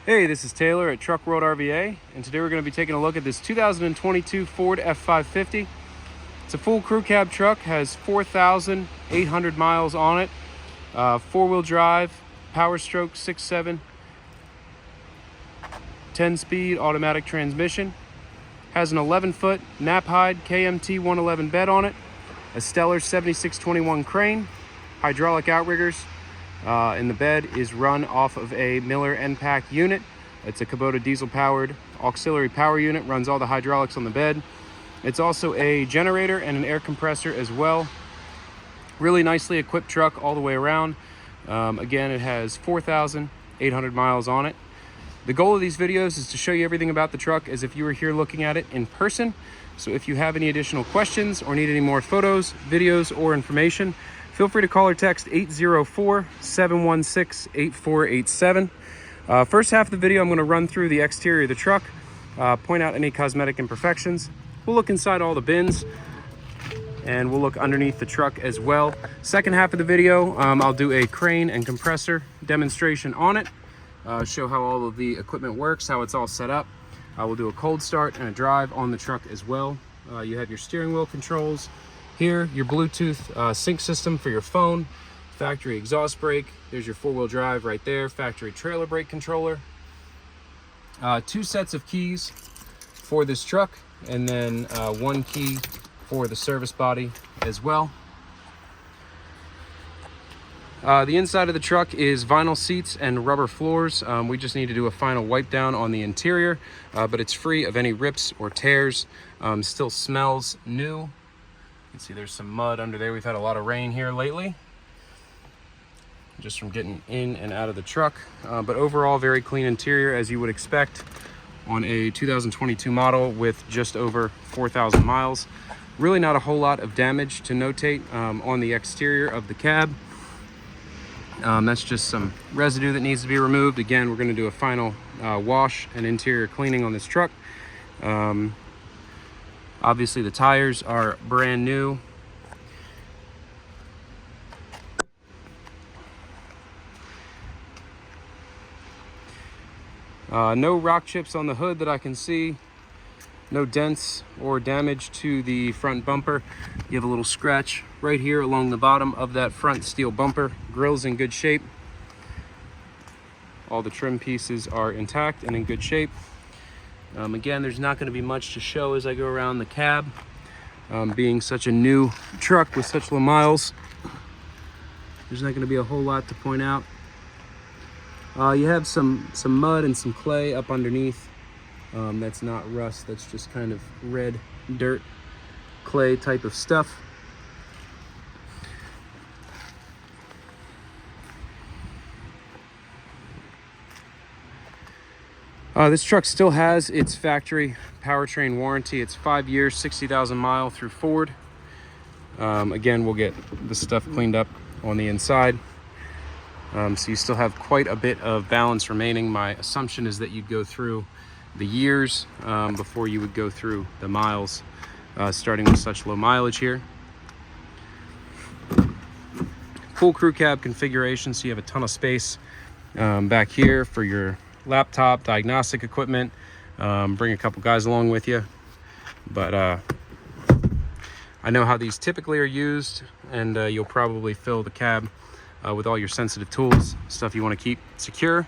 Hey, this is Taylor at Truck World RVA, and today we're going to be taking a look at this 2022 Ford F550. It's a full crew cab truck, has 4,800 miles on it, four-wheel drive, power stroke 6.7, 10-speed automatic transmission, has an 11-foot Knapheide KMT1-11 bed on it, a Stellar 7621 crane, hydraulic outriggers, and the bed is run off of a Miller EnPak unit. It's a Kubota diesel-powered auxiliary power unit, runs all the hydraulics on the bed. It's also a generator and an air compressor as well. Really nicely equipped truck all the way around. Again, it has 4,800 miles on it. The goal of these videos is to show you everything about the truck as if you were here looking at it in person. So if you have any additional questions or need any more photos, videos, or information, feel free to call or text 804-716-8487. First half of the video, I'm going to run through the exterior of the truck, point out any cosmetic imperfections. We'll look inside all the bins, and we'll look underneath the truck as well. Second half of the video, I'll do a crane and compressor demonstration on it, show how all of the equipment works, how it's all set up. We'll do a cold start and a drive on the truck as well. You have your steering wheel controls here, your Bluetooth sync system for your phone, factory exhaust brake. There's your four-wheel drive right there, factory trailer brake controller. Two sets of keys for this truck, and then one key for the service body as well. The inside of the truck is vinyl seats and rubber floors. We just need to do a final wipe down on the interior, but it's free of any rips or tears. Still smells new. You can see there's some mud under there. We've had a lot of rain here lately, just from getting in and out of the truck. But overall, very clean interior, as you would expect on a 2022 model with just over 4,000 miles. Really not a whole lot of damage to notate on the exterior of the cab. That's just some residue that needs to be removed. Again, we're going to do a final wash and interior cleaning on this truck. Obviously, the tires are brand new. No rock chips on the hood that I can see. No dents or damage to the front bumper. You have a little scratch right here along the bottom of that front steel bumper. Grill's in good shape. All the trim pieces are intact and in good shape. Again, there's not going to be much to show as I go around the cab. Being such a new truck with such low miles, there's not going to be a whole lot to point out. You have some mud and some clay up underneath. That's not rust, that's just kind of red dirt, clay type of stuff. This truck still has its factory powertrain warranty. It's 5 years, 60,000 miles through Ford. Again, we'll get the stuff cleaned up on the inside. So you still have quite a bit of balance remaining. My assumption is that you'd go through the years before you would go through the miles, starting with such low mileage here. Full crew cab configuration, so you have a ton of space back here for your laptop, diagnostic equipment. Bring a couple guys along with you. But I know how these typically are used, and you'll probably fill the cab with all your sensitive tools, stuff you want to keep secure.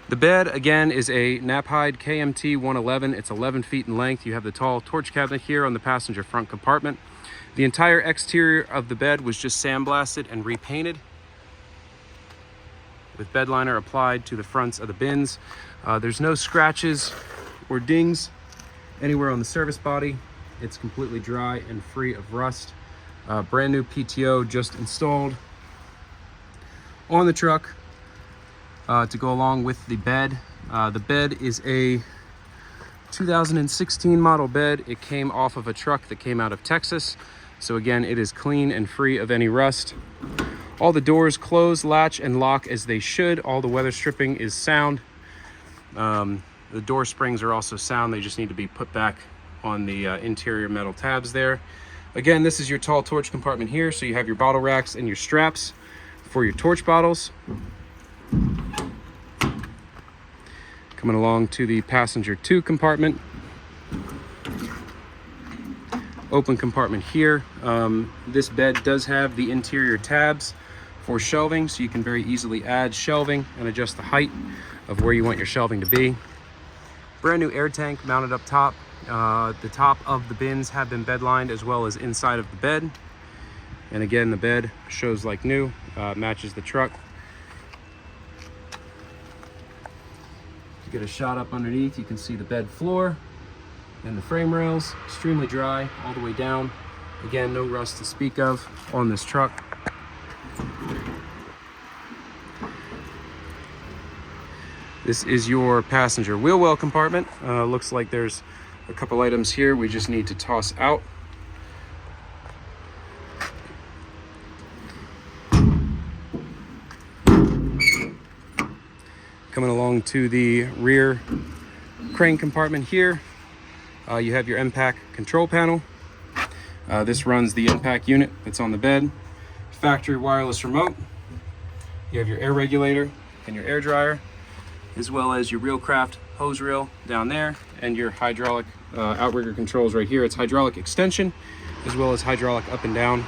The bed, again, is a Knapheide KMT1-11. It's 11 feet in length. You have the tall torch cabinet here on the passenger front compartment. The entire exterior of the bed was just sandblasted and repainted, with bed liner applied to the fronts of the bins. There's no scratches or dings anywhere on the service body. It's completely dry and free of rust. Brand new PTO just installed on the truck to go along with the bed. The bed is a 2016 model bed. It came off of a truck that came out of Texas. So again, it is clean and free of any rust. All the doors close, latch, and lock as they should. All the weather stripping is sound. The door springs are also sound. They just need to be put back on the interior metal tabs there. Again, this is your tall torch compartment here. So you have your bottle racks and your straps for your torch bottles. Coming along to the passenger 2 compartment. Open compartment here. This bed does have the interior tabs for shelving, so you can very easily add shelving and adjust the height of where you want your shelving to be. Brand new air tank mounted up top. The top of the bins have been bed lined as well as inside of the bed. And again, the bed shows like new, matches the truck. To get a shot up underneath, you can see the bed floor and the frame rails, extremely dry all the way down. Again, no rust to speak of on this truck. This is your passenger wheel well compartment. Looks like there's a couple items here we just need to toss out. Coming along to the rear crane compartment here, you have your EnPak control panel. This runs the EnPak unit that's on the bed. Factory wireless remote. You have your air regulator and your air dryer, as well as your Reelcraft hose reel down there, and your hydraulic outrigger controls right here. It's hydraulic extension, as well as hydraulic up and down.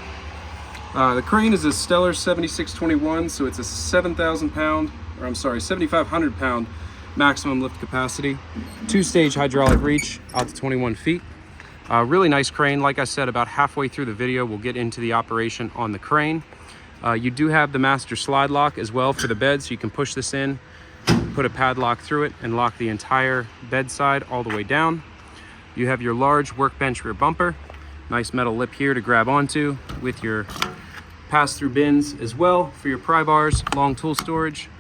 The crane is a Stellar 7621, so it's a 7,500 pound maximum lift capacity. 2-stage hydraulic reach out to 21 feet. Really nice crane. Like I said, about halfway through the video, we'll get into the operation on the crane. You do have the master slide lock as well for the bed, so you can push this in, put a padlock through it, and lock the entire bed side all the way down. You have your large workbench rear bumper. Nice metal lip here to grab onto with your pass-through bins as well for your pry bars, long tool storage.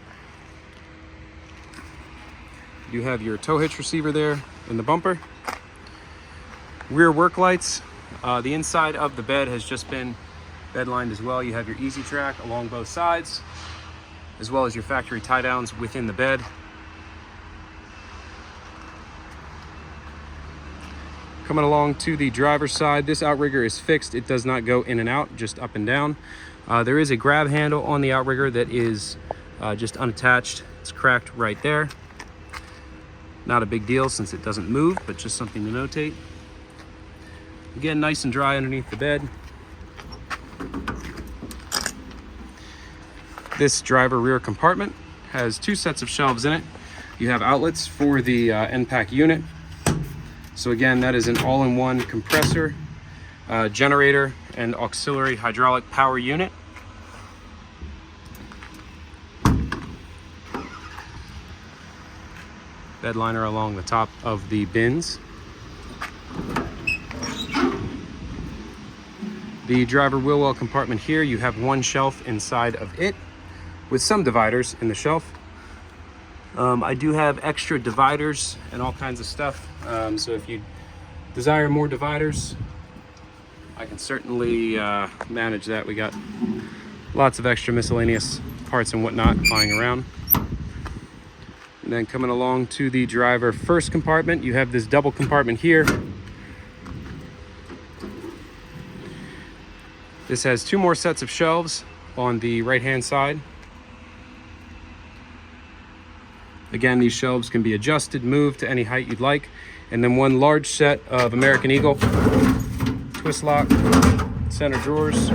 You have your tow hitch receiver there in the bumper. Rear work lights. The inside of the bed has just been bed lined as well. You have your easy track along both sides, as well as your factory tie downs within the bed. Coming along to the driver's side, this outrigger is fixed. It does not go in and out, just up and down. There is a grab handle on the outrigger that is just unattached. It's cracked right there. Not a big deal since it doesn't move, but just something to notate. Again, nice and dry underneath the bed. This driver rear compartment has 2 sets of shelves in it. You have outlets for the EnPak unit. So again, that is an all-in-one compressor, generator, and auxiliary hydraulic power unit. Bed liner along the top of the bins. The driver wheel well compartment here, you have 1 shelf inside of it with some dividers in the shelf. I do have extra dividers and all kinds of stuff. So if you desire more dividers, I can certainly manage that. We got lots of extra miscellaneous parts and whatnot lying around. And then coming along to the driver first compartment, you have this double compartment here. This has 2 more sets of shelves on the right-hand side. Again, these shelves can be adjusted, moved to any height you'd like. And then 1 large set of American Eagle twist lock center drawers.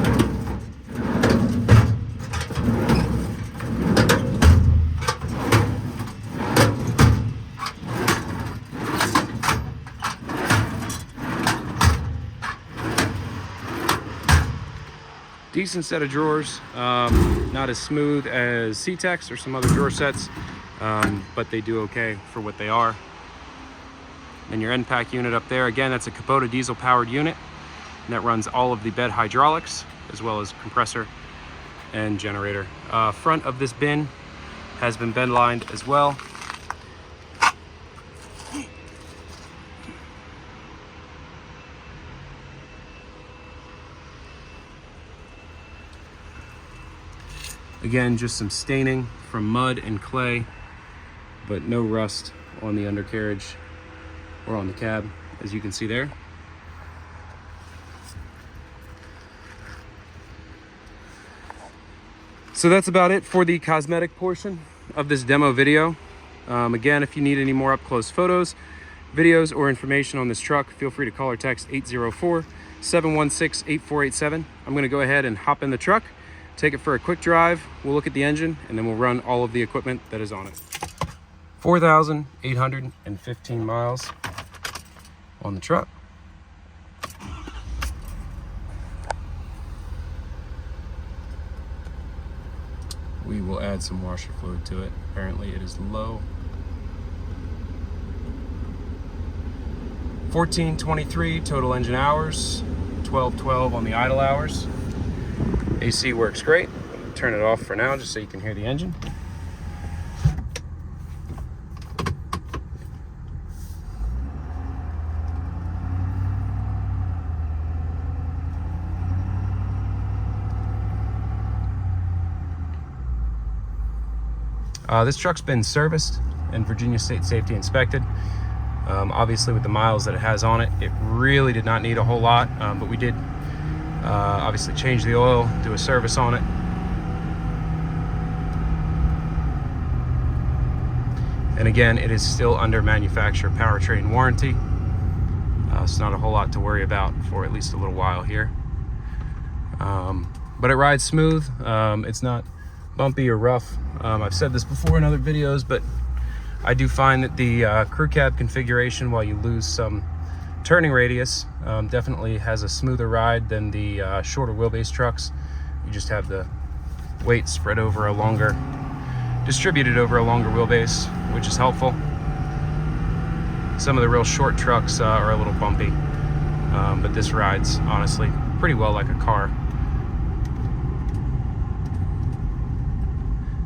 Decent set of drawers, not as smooth as C-Tex or some other drawer sets, but they do okay for what they are. And your EnPak unit up there, again, that's a Kubota diesel powered unit, and that runs all of the bed hydraulics as well as compressor and generator. Front of this bin has been bed lined as well. Again, just some staining from mud and clay, but no rust on the undercarriage or on the cab, as you can see there. So that's about it for the cosmetic portion of this demo video. Again, if you need any more up-close photos, videos, or information on this truck, feel free to call or text 804-716-8487. I'm going to go ahead and hop in the truck, take it for a quick drive. We'll look at the engine, and then we'll run all of the equipment that is on it. 4,815 miles on the truck. We will add some washer fluid to it. Apparently it is low. 1423 total engine hours, 1212 on the idle hours. AC works great. Turn it off for now just so you can hear the engine. This truck's been serviced and Virginia State Safety inspected. Obviously with the miles that it has on it, it really did not need a whole lot, but we did obviously change the oil, do a service on it. And again, it is still under manufacturer powertrain warranty. It's not a whole lot to worry about for at least a little while here. But it rides smooth. It's not bumpy or rough. I've said this before in other videos, but I do find that the crew cab configuration, while you lose some turning radius, definitely has a smoother ride than the shorter wheelbase trucks. You just have the weight spread over a longer, distributed over a longer wheelbase, which is helpful. Some of the real short trucks are a little bumpy, but this rides honestly pretty well like a car.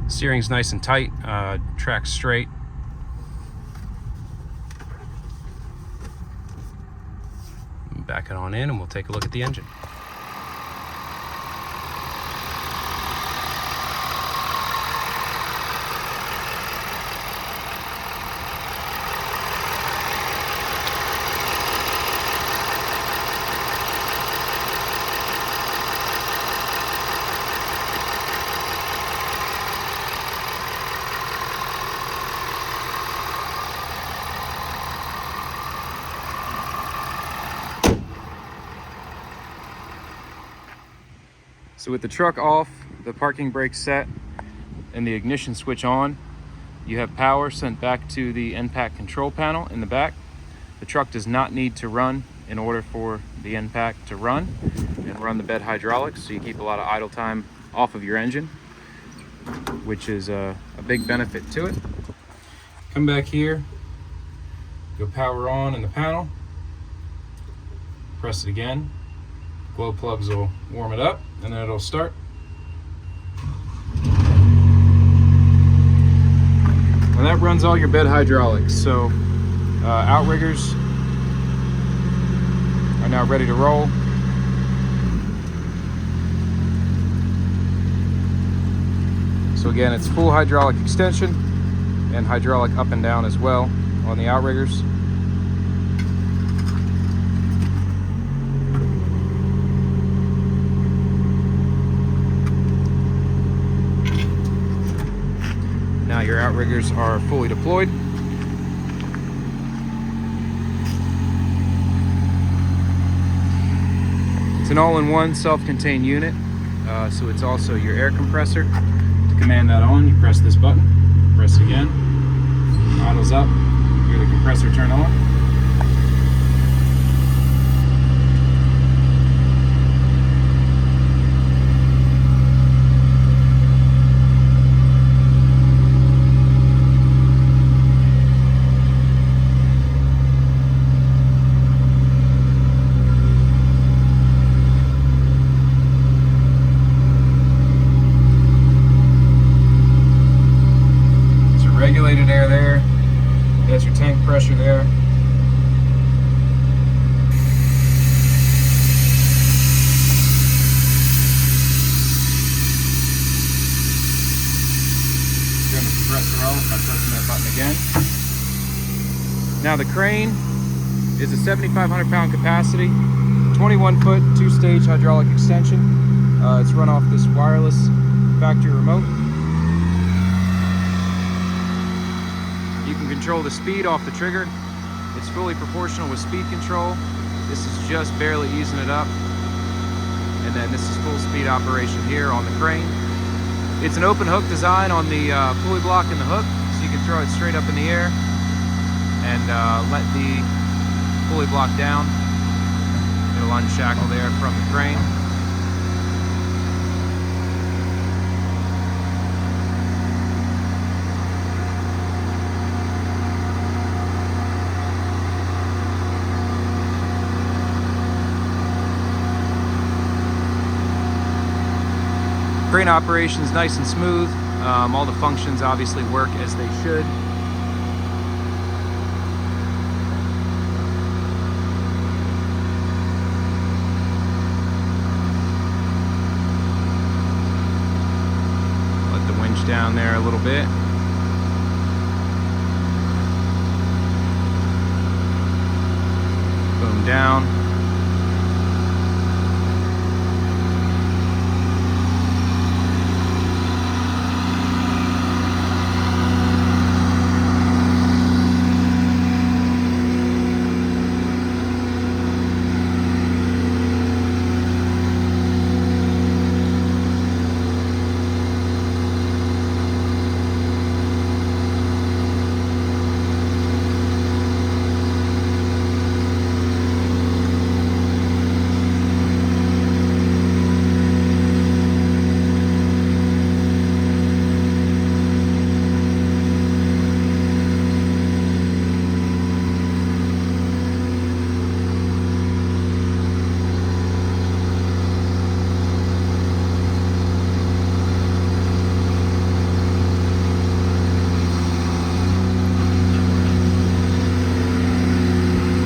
Steering's nice and tight, track's straight. Back it on in and we'll take a look at the engine. So with the truck off, the parking brake set, and the ignition switch on, you have power sent back to the EnPak control panel in the back. The truck does not need to run in order for the EnPak to run and run the bed hydraulics, so you keep a lot of idle time off of your engine, which is a big benefit to it. Come back here, go power on in the panel, press it again. Glow plugs will warm it up and then it'll start. And that runs all your bed hydraulics. So outriggers are now ready to roll. So again, it's full hydraulic extension and hydraulic up and down as well on the outriggers. Now your outriggers are fully deployed. It's an all-in-one self-contained unit, so it's also your air compressor. To command that on, you press this button, press it again, idles up, hear the compressor turn on. Regulated air there, that's your tank pressure there. Turn the compressor off by pressing that button again. Now the crane is a 7,500 pound capacity, 21 foot, 2-stage hydraulic extension. It's run off this wireless factory remote. can control the speed off the trigger. It's fully proportional with speed control. This is just barely easing it up. And then this is full speed operation here on the crane. It's an open hook design on the pulley block and the hook, so you can throw it straight up in the air and let the pulley block down. It'll unshackle there from the crane. Crane operation is nice and smooth. All the functions obviously work as they should. Let the winch down there a little bit. Boom down.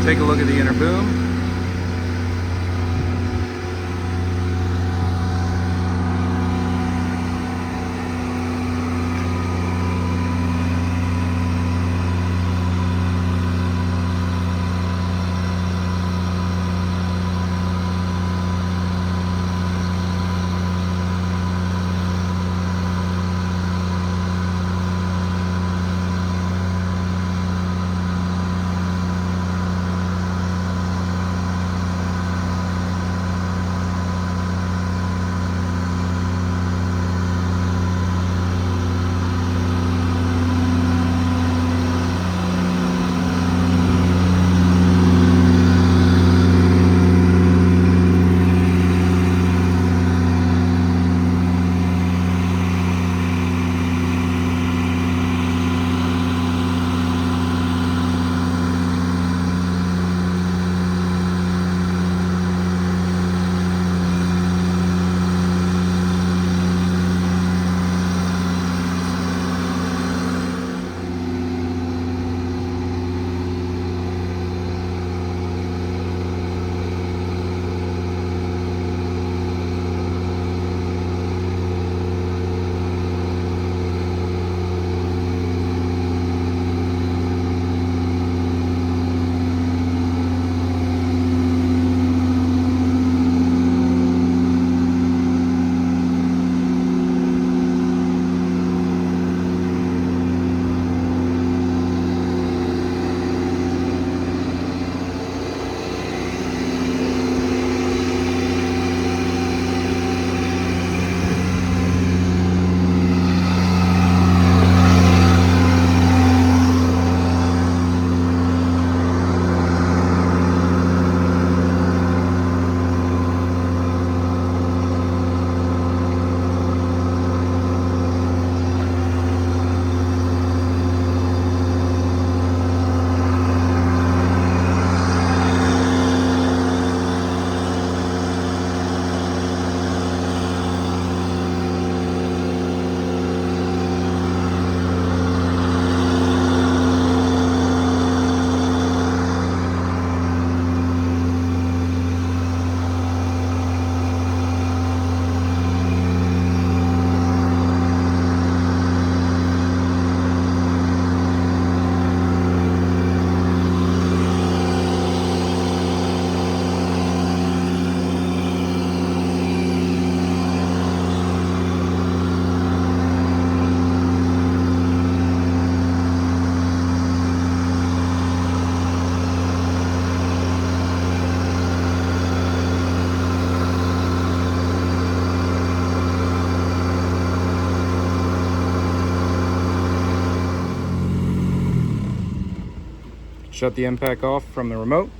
Take a look at the inner boom. Shut the EnPak off from the remote.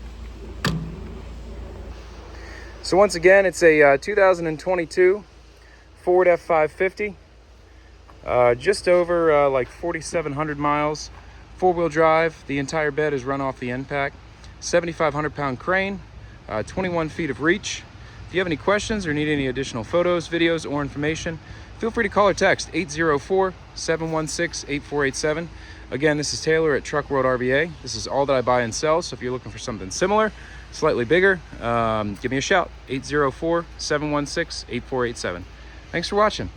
So once again, it's a 2022 Ford F550. Just over like 4,700 miles. 4-wheel drive. The entire bed is run off the EnPak. 7,500 pound crane. 21 feet of reach. If you have any questions or need any additional photos, videos, or information, feel free to call or text 804-716-8487. Again, this is Taylor at Truck World RVA. This is all that I buy and sell, so if you're looking for something similar, slightly bigger, give me a shout, 804-716-8487. Thanks for watching.